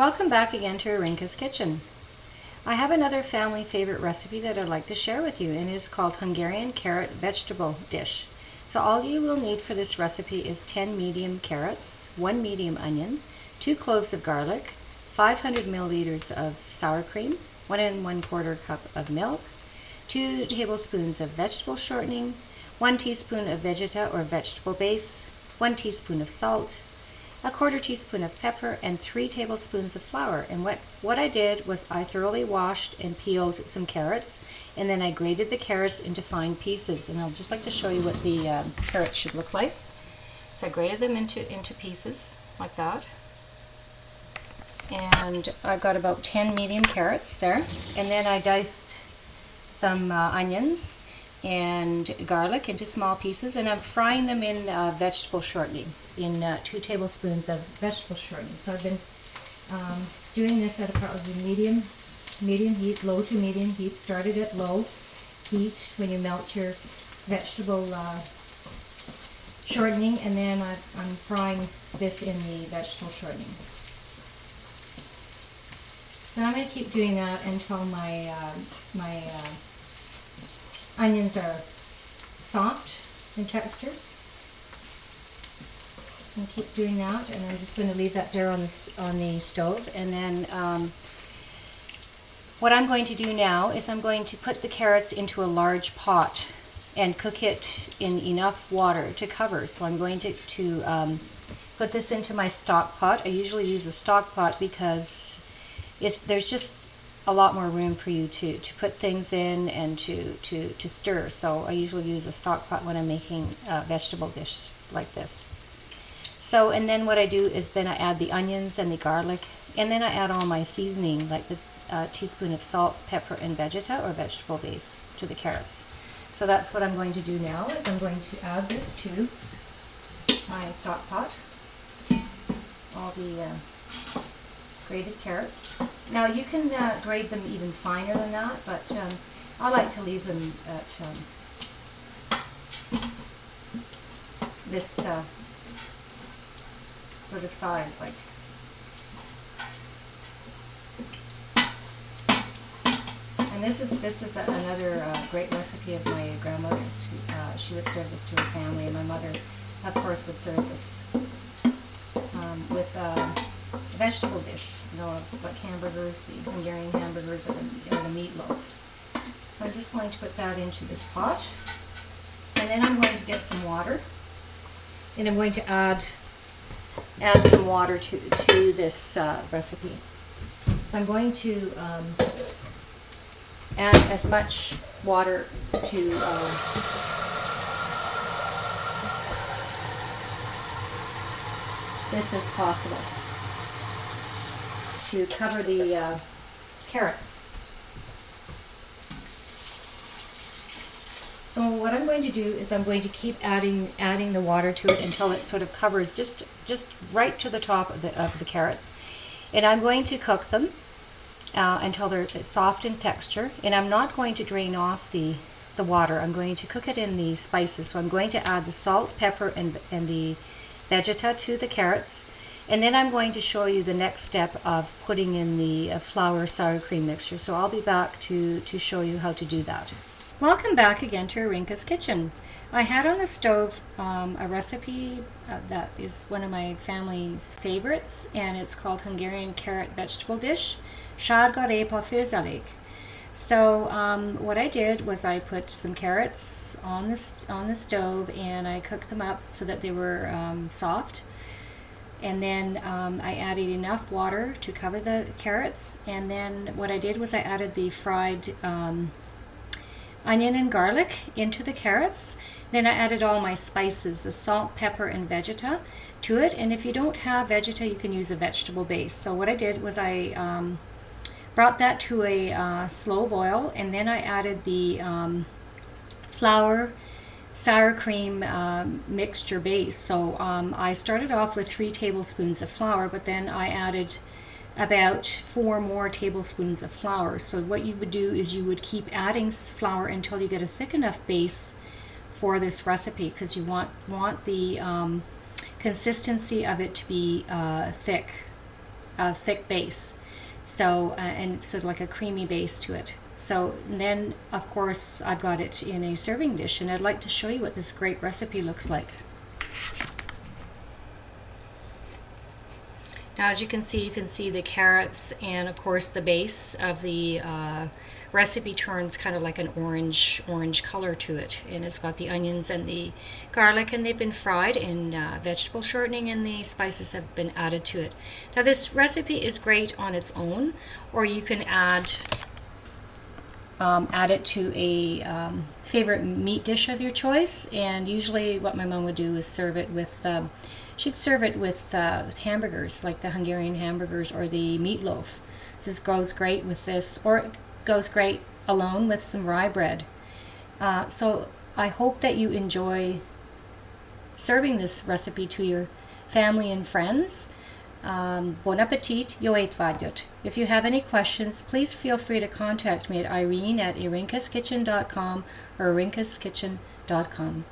Welcome back again to Arinka's Kitchen. I have another family favorite recipe that I'd like to share with you, and it is called Hungarian Carrot Vegetable Dish. So all you will need for this recipe is 10 medium carrots, 1 medium onion, 2 cloves of garlic, 500 milliliters of sour cream, 1 1/4 cup of milk, 2 tablespoons of vegetable shortening, 1 teaspoon of Vegeta or vegetable base, 1 teaspoon of salt, 1/4 teaspoon of pepper, and 3 tablespoons of flour. And what I did was I thoroughly washed and peeled some carrots, and then I grated the carrots into fine pieces. And I'll just like to show you what the carrots should look like. So I grated them into pieces like that. And I've got about 10 medium carrots there. And then I diced some onions and garlic into small pieces, and I'm frying them in vegetable shortening, in 2 tablespoons of vegetable shortening. So I've been doing this at probably medium heat, low to medium heat. Started at low heat when you melt your vegetable shortening, and then I'm frying this in the vegetable shortening. So I'm going to keep doing that until my onions are soft in texture. And keep doing that, and I'm just going to leave that there on the stove. And then what I'm going to do now is I'm going to put the carrots into a large pot and cook it in enough water to cover. So I'm going to put this into my stock pot. I usually use a stock pot because there's just a lot more room for you to put things in and to stir. So I usually use a stock pot when I'm making a vegetable dish like this. So, and then what I do is then I add the onions and the garlic, and then I add all my seasoning, like the teaspoon of salt, pepper, and Vegeta or vegetable base to the carrots. So that's what I'm going to do now, is I'm going to add this to my stock pot, all the grated carrots. Now you can grate them even finer than that, but I like to leave them at this sort of size, like. And this is another great recipe of my grandmother's. She would serve this to her family, and my mother, of course, would serve this with a vegetable dish, like hamburgers, the Hungarian hamburgers, or the meatloaf. So I'm just going to put that into this pot, and then I'm going to get some water, and I'm going to add some water to this recipe. So I'm going to add as much water to this as possible to cover the carrots. So what I'm going to do is I'm going to keep adding the water to it until it sort of covers just right to the top of the carrots, and I'm going to cook them until they're soft in texture. And I'm not going to drain off the water. I'm going to cook it in the spices. So I'm going to add the salt, pepper, and the Vegeta to the carrots. And then I'm going to show you the next step of putting in the flour sour cream mixture. So I'll be back to show you how to do that. Welcome back again to Arinka's Kitchen. I had on the stove a recipe that is one of my family's favorites, and it's called Hungarian Carrot Vegetable Dish, SÁRGA RÉPA FdomZelék. So what I did was I put some carrots on the stove, and I cooked them up so that they were soft. And then I added enough water to cover the carrots, and then what I did was I added the fried onion and garlic into the carrots. Then I added all my spices, the salt, pepper, and Vegeta to it. And if you don't have Vegeta, you can use a vegetable base. So what I did was I brought that to a slow boil, and then I added the flour sour cream mixture base. So I started off with 3 tablespoons of flour, but then I added about 4 more tablespoons of flour. So what you would do is you would keep adding flour until you get a thick enough base for this recipe, because you want the consistency of it to be thick a thick base. So, and sort of like a creamy base to it. So then, of course, I've got it in a serving dish, and I'd like to show you what this great recipe looks like. Now, as you can see the carrots, and of course the base of the recipe turns kind of like an orange color to it, and it's got the onions and the garlic, and they've been fried in vegetable shortening, and the spices have been added to it. Now, this recipe is great on its own, or you can add it to a favorite meat dish of your choice. And usually what my mom would do is serve it with she'd serve it with hamburgers, like the Hungarian hamburgers or the meatloaf. This goes great with this, or it goes great alone with some rye bread. So I hope that you enjoy serving this recipe to your family and friends. Bon appetit, jó étvágyat. If you have any questions, please feel free to contact me at Irene@irinkaskitchen.com or irinkaskitchen.com.